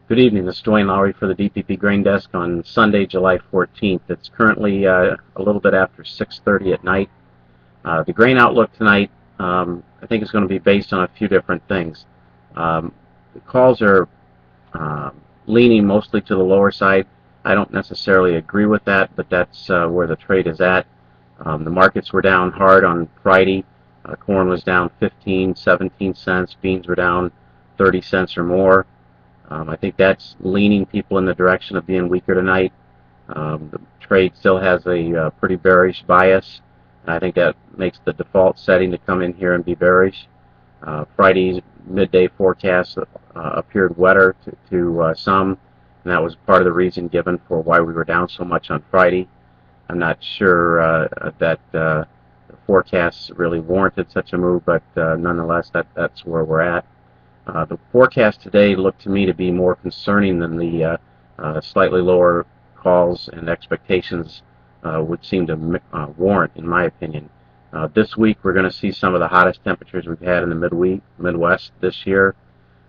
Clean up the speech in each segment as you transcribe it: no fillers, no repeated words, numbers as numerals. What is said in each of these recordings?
Good evening. This is Duane Lowry for the DPP Grain Desk on Sunday, July 14th. It's currently a little bit after 6:30 at night. The grain outlook tonight, I think, is going to be based on a few different things. The calls are leaning mostly to the lower side. I don't necessarily agree with that, but that's where the trade is at. The markets were down hard on Friday. Corn was down 15, 17 cents. Beans were down 30 cents or more. I think that's leaning people in the direction of being weaker tonight. The trade still has a pretty bearish bias, and I think that makes the default setting to come in here and be bearish. Friday's midday forecast appeared wetter to some, and that was part of the reason given for why we were down so much on Friday. I'm not sure that the forecasts really warranted such a move, but nonetheless, that's where we're at. The forecast today looked to me to be more concerning than the slightly lower calls and expectations would seem to warrant, in my opinion. This week we're going to see some of the hottest temperatures we've had in the Midwest this year.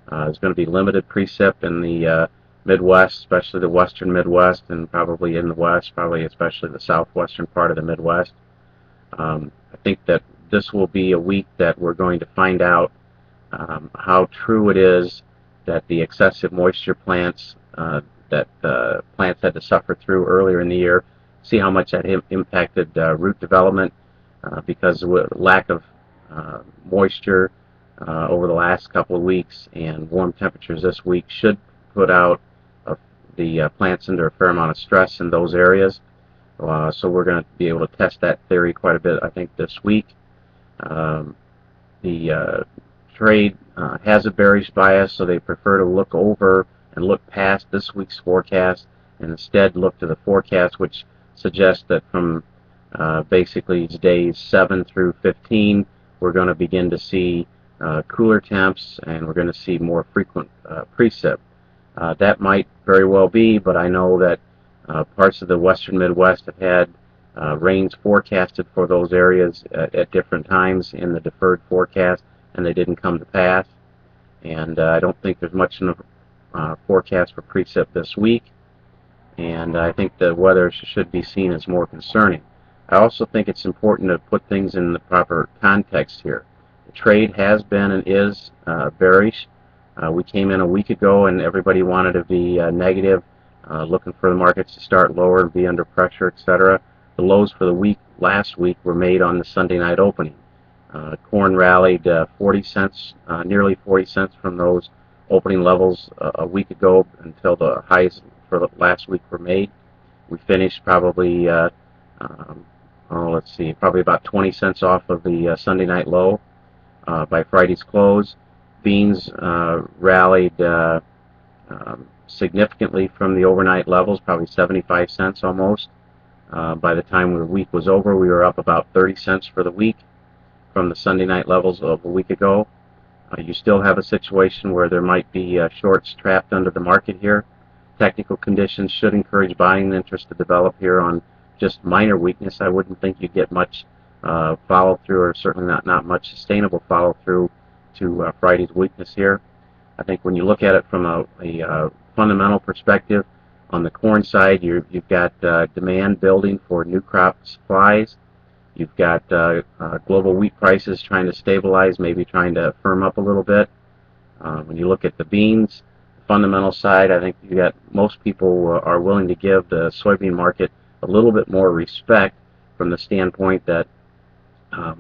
There's going to be limited precip in the Midwest, especially the western Midwest, and probably in the West, probably especially the southwestern part of the Midwest. I think that this will be a week that we're going to find out how true it is that the excessive moisture plants that plants had to suffer through earlier in the year, see how much that impacted root development because of lack of moisture over the last couple of weeks, and warm temperatures this week should put out the plants under a fair amount of stress in those areas. So we're going to be able to test that theory quite a bit, I think, this week. The trade has a bearish bias, so they prefer to look over and look past this week's forecast and instead look to the forecast, which suggests that from basically days 7 through 15 we're going to begin to see cooler temps, and we're going to see more frequent precip. That might very well be, but I know that parts of the western Midwest have had rains forecasted for those areas at different times in the deferred forecast, and they didn't come to pass. And I don't think there's much in the forecast for precip this week, and I think the weather should be seen as more concerning. I also think it's important to put things in the proper context here. The trade has been and is bearish. We came in a week ago and everybody wanted to be negative, looking for the markets to start lower and be under pressure, etc. The lows for the week last week were made on the Sunday night opening. Corn rallied 40 cents, nearly 40 cents from those opening levels a week ago until the highs for the last week were made. We finished probably, probably about 20 cents off of the Sunday night low by Friday's close. Beans rallied significantly from the overnight levels, probably 75 cents almost. By the time the week was over, we were up about 30 cents for the week from the Sunday night levels of a week ago. You still have a situation where there might be shorts trapped under the market here. Technical conditions should encourage buying interest to develop here on just minor weakness. I wouldn't think you'd get much follow-through, or certainly not much sustainable follow-through to Friday's weakness here. I think when you look at it from a fundamental perspective, on the corn side, you've got demand building for new crop supplies. You've got global wheat prices trying to stabilize, maybe trying to firm up a little bit. When you look at the beans, the fundamental side, I think you got most people are willing to give the soybean market a little bit more respect from the standpoint that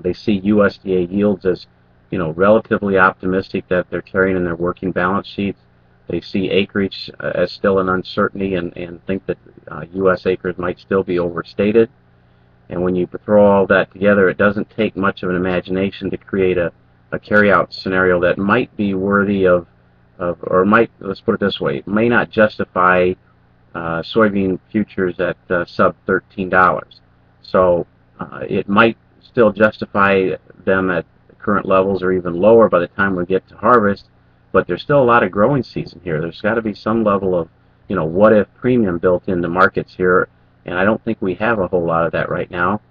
they see USDA yields as relatively optimistic that they're carrying in their working balance sheets. They see acreage as still an uncertainty and think that U.S. acres might still be overstated. And when you throw all that together, it doesn't take much of an imagination to create a carry-out scenario that might be worthy of or might, let's put it this way, may not justify soybean futures at sub $13. So it might still justify them at current levels or even lower by the time we get to harvest, but there's still a lot of growing season here. There's got to be some level of what if premium built into markets here, and I don't think we have a whole lot of that right now.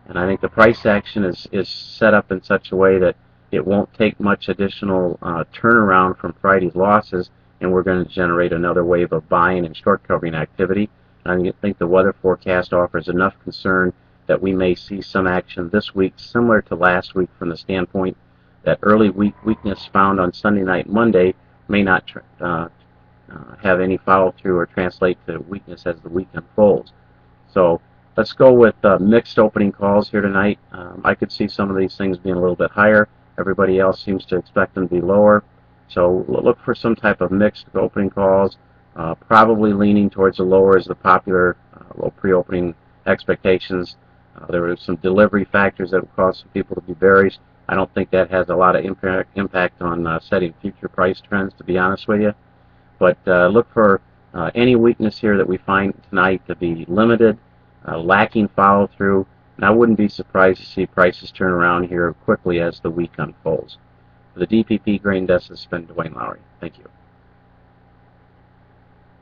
And I think the price action is set up in such a way that it won't take much additional turnaround from Friday's losses and we're going to generate another wave of buying and short covering activity. And I think the weather forecast offers enough concern that we may see some action this week similar to last week, from the standpoint that early week weakness found on Sunday night, Monday may not have any follow through or translate to weakness as the week unfolds. So let's go with mixed opening calls here tonight. I could see some of these things being a little bit higher. Everybody else seems to expect them to be lower. So look for some type of mixed opening calls, probably leaning towards the lower as the popular low pre-opening expectations. There were some delivery factors that would cause some people to be bearish. I don't think that has a lot of impact on setting future price trends, to be honest with you. But look for any weakness here that we find tonight to be limited, lacking follow-through, and I wouldn't be surprised to see prices turn around here quickly as the week unfolds. For the DPP Grain Desk, this has been Duane Lowry. Thank you.